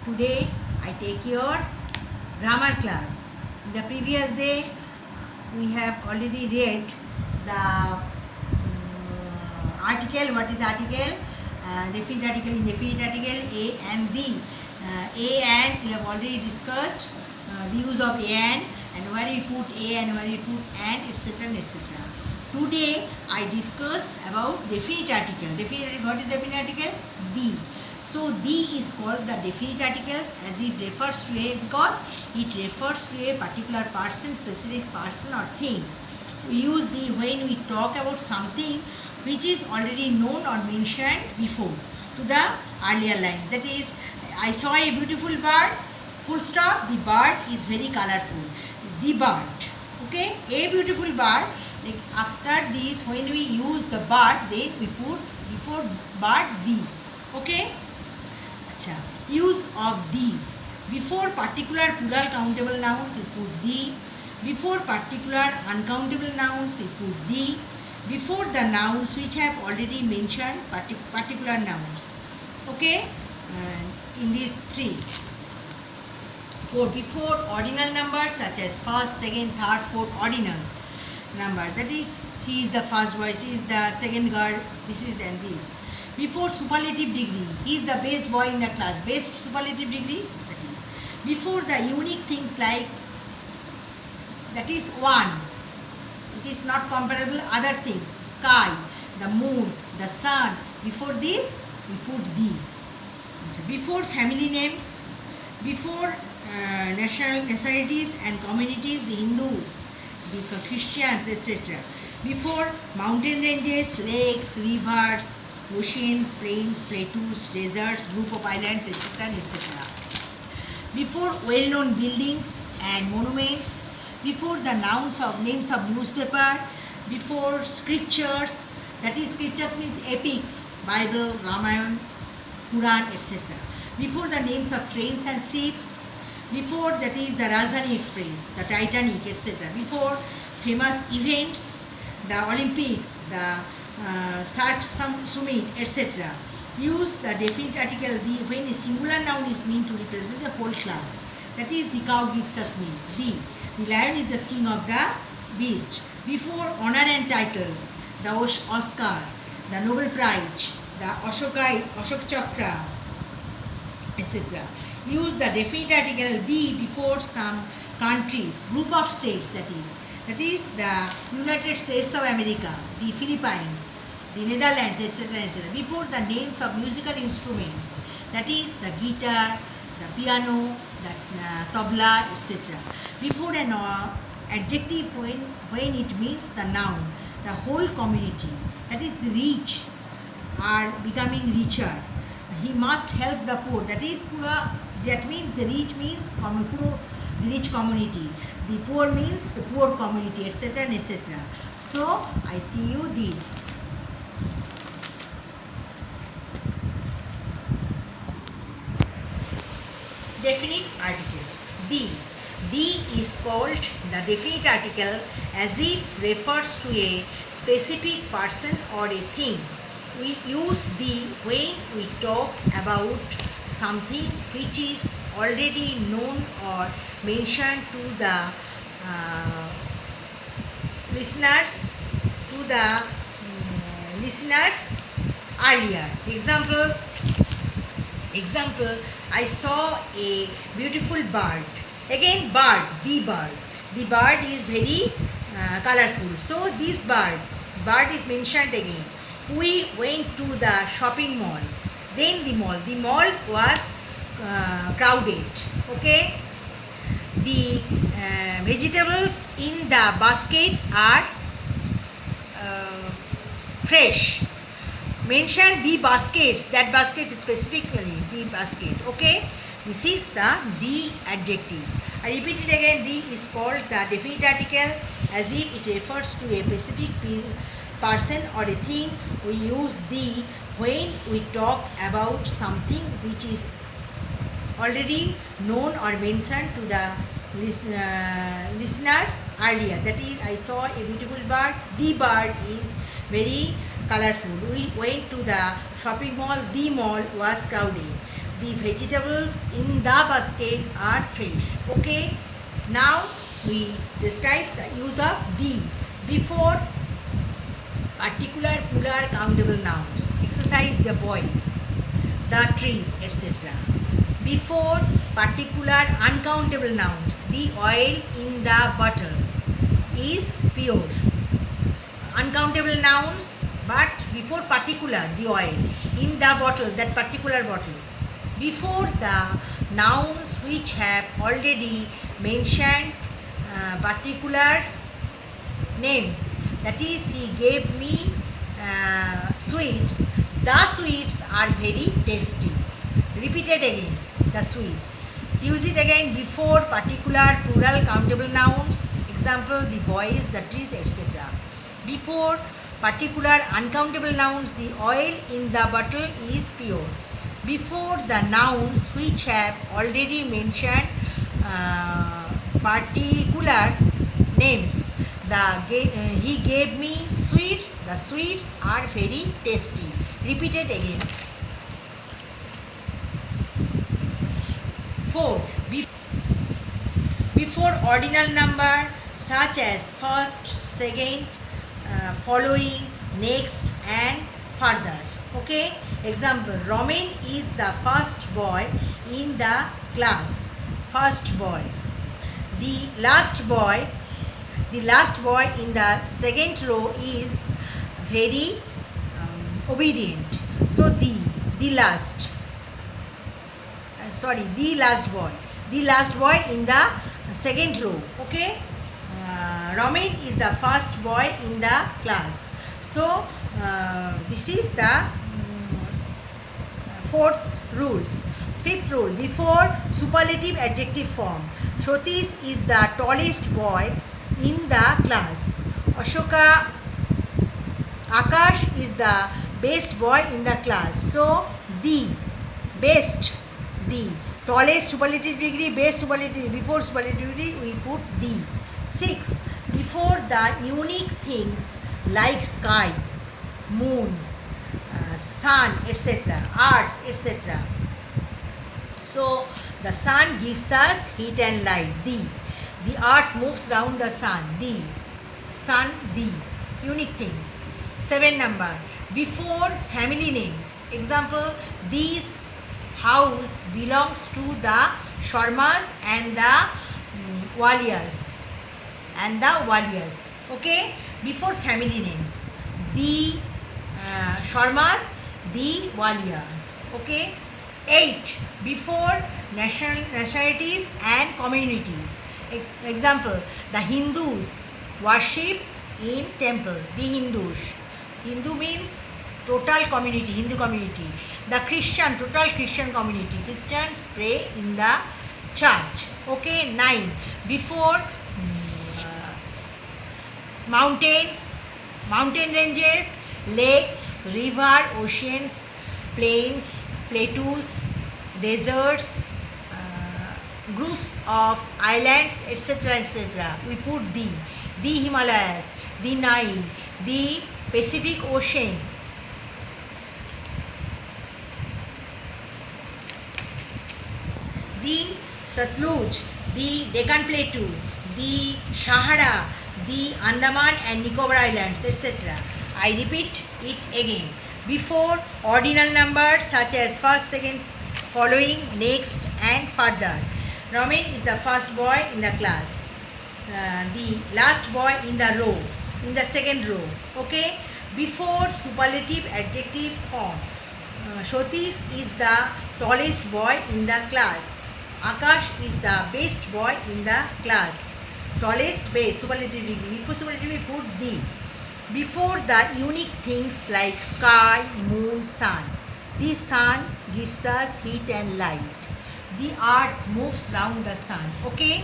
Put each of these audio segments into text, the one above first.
Today I take your grammar class. In the previous day we have already read the article. What is article? Definite article, indefinite article, a and the. A and we have already discussed the use of and where we put a and where we put and, etc. etc. Today I discuss about definite article. What is definite article? The. So the is called the definite articles as it refers to a, because it refers to a particular person, specific person or thing. We use the when we talk about something which is already known or mentioned before to the earlier lines. That is, I saw a beautiful bird, full stop, the bird is very colorful. The bird, okay, a beautiful bird. Like after this, when we use the bird, then we put before bird the, okay. Achha. Use of the. Before particular plural countable nouns, we put the. Before particular uncountable nouns, we put the. Before the nouns which have already mentioned particular nouns, okay. In these three. Before ordinal numbers such as first, second, third, fourth, ordinal number. That is, she is the first boy, she is the second girl, this is then this. Before superlative degree, he is the best boy in the class, best superlative degree, that is. Before the unique things like, that is one, it is not comparable other things, the sky, the moon, the sun. Before this, we put the. Before family names, before nationalities and communities, the Hindus, the Christians, etc. Before mountain ranges, lakes, rivers, oceans, plains, plateaus, deserts, group of islands, etc. etc. Before well-known buildings and monuments, before the names of newspaper, before scriptures, that is, scriptures means epics, Bible, Ramayana, Quran, etc. Before the names of trains and ships, before, that is, the Rajdhani Express, the Titanic, etc. Before famous events, the Olympics, the Sart Summit, etc. Use the definite article the when a singular noun is meant to represent the whole class. That is, the cow gives us milk. The lion is the king of the beast. Before honor and titles, the Oscar, the Nobel Prize, the Ashok Chakra, etc. Use the definite article the before some countries, group of states, that is the United States of America, the Philippines, the Netherlands, etc. etc. Before the names of musical instruments, that is the guitar, the piano, the tabla, etc. Before an adjective when it means the noun, the whole community, that is the rich are becoming richer. He must help the poor, that is pura, that means the rich means the rich community, the poor means the poor community, etc. etc. So I see you this. Definite article. The is called the definite article as if refers to a specific person or a thing. We use the when we talk about something which is already known or mentioned to the listeners earlier. Example, I saw a beautiful bird. Again, bird. The bird is very colorful. So this bird is mentioned again. We went to the shopping mall. Then the mall was crowded. Okay. The vegetables in the basket are fresh. Mention the baskets. That basket specifically, the basket. Okay. This is the adjective. I repeat it again. The is called the definite article as if it refers to a specific person or a thing. We use the when we talk about something which is already known or mentioned to the listeners earlier. That is, I saw a beautiful bird. The bird is very colorful. We went to the shopping mall. The mall was crowded. the vegetables in the basket are fresh. Okay. Now we describe the use of the before particular plural countable nouns. Exercise the boys, the trees, etc. Before particular uncountable nouns, the oil in the bottle is pure. Uncountable nouns, but before particular, the oil in the bottle, that particular bottle. Before the nouns which have already mentioned particular names, that is, he gave me sweets. The sweets are very tasty. Repeat it again, the sweets. Use it again before particular plural countable nouns. Example, the boys, the trees, etc. Before particular uncountable nouns, the oil in the bottle is pure. Before the nouns which have already mentioned particular names, he gave me sweets. The sweets are very tasty. Repeat it again. 4. Before ordinal number such as first, second, following, next and further. Okay. Example, Ramin is the first boy in the class. First boy. The last boy in the second row is very obedient. So the last boy in the second row. Okay. Ramin is the first boy in the class. So this is the fourth rules. Fifth rule, before superlative adjective form. Satish is the tallest boy in the class. Akash is the best boy in the class. So the best, the tallest superlative degree, best superlative, before superlative degree we put the. 6. Before the unique things like sky, moon, sun, etc., earth, etc. So the sun gives us heat and light. The earth moves round the sun. The sun, the unique things. 7 number, before family names. Example, this house belongs to the Sharmas and the Walias. Okay. Before family names, the Sharmas, the Walias. Okay. 8. Before nationalities and communities. Example, the Hindus worship in temple. The Hindus. Hindu means total community, Hindu community. The Christian, total Christian community. Christians pray in the church. Okay. 9. Before mountains, mountain ranges, lakes, river, oceans, plains, plateaus, deserts, groups of islands, etc., etc. We put the Himalayas, the Nile, the Pacific Ocean, the Satluj, the Deccan Plateau, the Sahara, the Andaman and Nicobar Islands, etc. I repeat it again. Before ordinal numbers such as first, second, following, next and further. Ramin is the first boy in the class. The last boy in the row, in the second row. Okay. Before superlative adjective form. Satish is the tallest boy in the class. Akash is the best boy in the class. Tallest, base, superlative degree. Before superlative we put the. Before the unique things like sky, moon, sun. The sun gives us heat and light. The earth moves round the sun. Okay.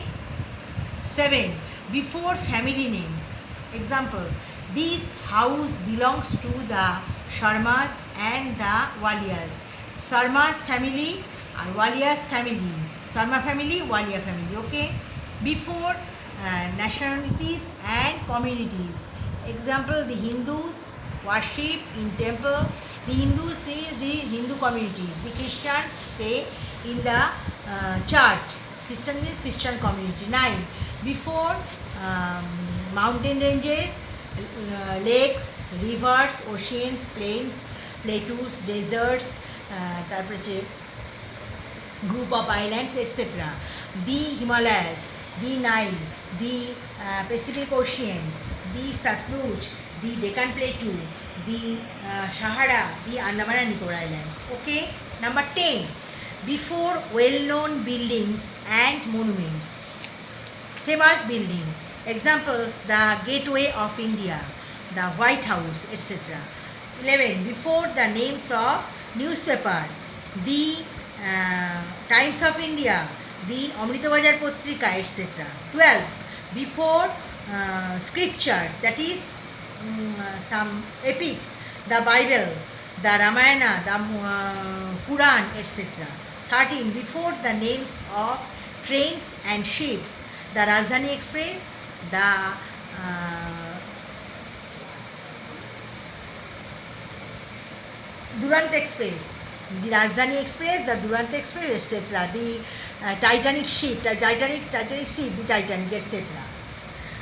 7. Before family names. Example, this house belongs to the Sharmas and the Walias. Sharma's family and Walia's family. Sharma family, Walia family. Okay. Before nationalities and communities. Example, the Hindus worship in temple. The Hindus means the Hindu communities. The Christians pray in the church. Christian means Christian community. 9. Before mountain ranges, lakes, rivers, oceans, plains, plateaus, deserts, group of islands, etc. The Himalayas, the Nile, the Pacific Ocean, the Satluj, the Deccan Plateau, the Sahara, the Andaman and Nicobar Islands. Okay. Number 10. Before well-known buildings and monuments. Famous building. Examples: the Gateway of India, the White House, etc. 11. Before the names of newspaper, the Times of India, the Amrita Bazar Patrika, etc. 12. Before scriptures, that is some epics, the Bible, the Ramayana, the Quran, etc. 13. Before the names of trains and ships, the Rajdhani Express, the Durant Express, the Rajdhani Express, the Durant Express, etc. The Titanic ship, the Titanic ship, the Titanic, etc.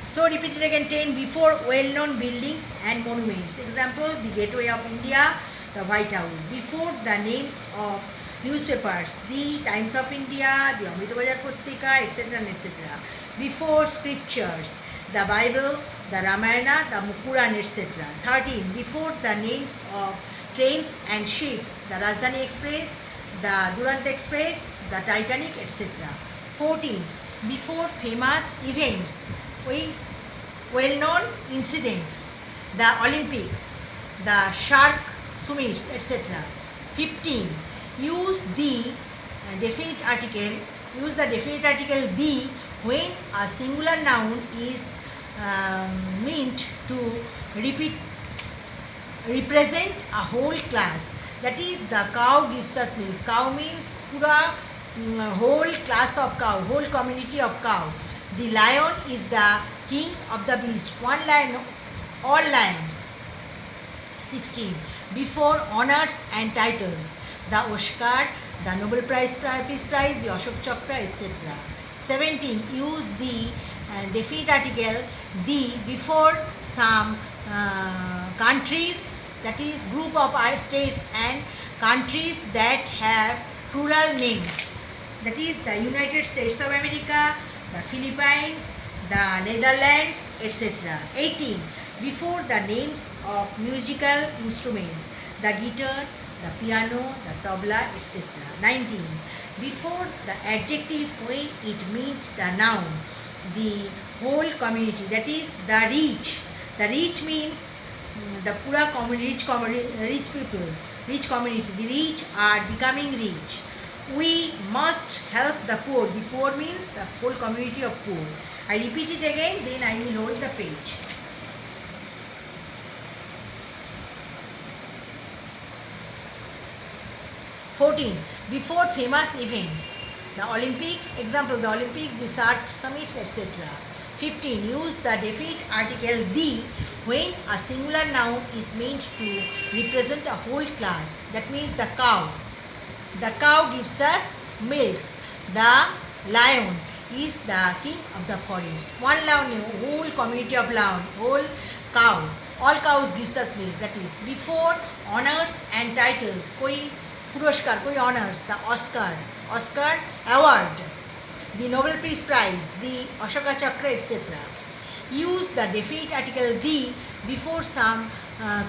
So repeat it again. 10. Before well-known buildings and monuments. Example: the Gateway of India, the White House. Before the names of newspapers, the Times of India, the Amrita Bazar Patrika, etc. etc. Before scriptures, the Bible, the Ramayana, the Quran, etc. 13. Before the names of trains and ships, the Rajdhani Express, the Durant Express, the Titanic, etc. 14. Before famous events, well-known incident, the Olympics, the Shark Summits, etc. 15. Use the definite article. Use the definite article the when a singular noun is meant to represent a whole class. That is, the cow gives us milk. Cow means pura whole class of cow, whole community of cow. The lion is the king of the beast. One lion, all lions. 16. Before honors and titles, the Oscar, the Nobel Peace Prize, the Ashok Chakra, etc. 17. Use the definite article the before some countries, that is group of states and countries that have plural names. That is the United States of America, the Philippines, the Netherlands, etc. 18. Before the names of musical instruments, the guitar, the piano, the tabla, etc. 19. Before the adjective when it means the noun, the whole community, that is the rich. The rich means the pura rich people, rich community. The rich are becoming rich. We must help the poor. The poor means the whole community of poor. I repeat it again, then I will hold the page. Before famous events, the Olympics, example the Olympics, the Shark Summits, etc. 15. Use the definite article the when a singular noun is meant to represent a whole class. That means the cow. The cow gives us milk. The lion is the king of the forest. One lion, whole community of lion, whole cow. All cows gives us milk. That is before honors and titles. Koi Puruskar, koi honors, the Oscar award, the Nobel Peace Prize, the Ashoka Chakra, etc. Use the definite article the before some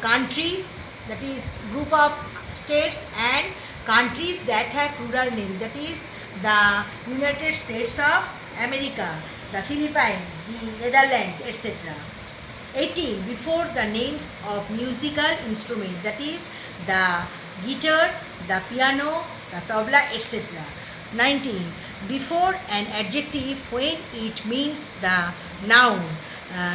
countries, that is group of states and countries that have plural name, that is the United States of America, the Philippines, the Netherlands, etc. 18. Before the names of musical instruments, that is the guitar, the piano, the tabla, etc. 19. Before an adjective when it means the noun,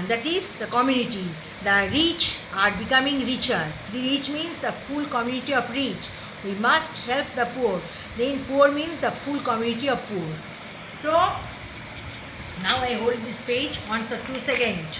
that is the community. The rich are becoming richer. The rich means the full community of rich. We must help the poor. Then poor means the full community of poor. So now I hold this page 1 or 2 seconds.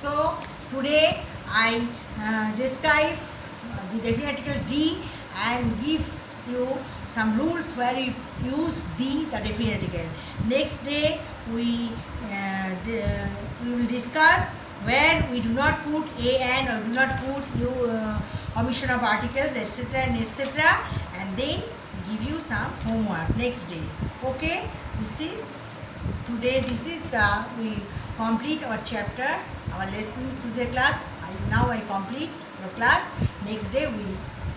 So today I describe the definite article D and give you some rules where you use the definite article. Next day we will discuss where we do not put an or do not put omission of articles, etc. and etc. and then give you some homework next day. Okay, this is we complete our chapter, our lesson to the class. Now I complete your class. Next day we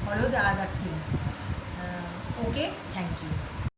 follow the other things. Okay, thank you.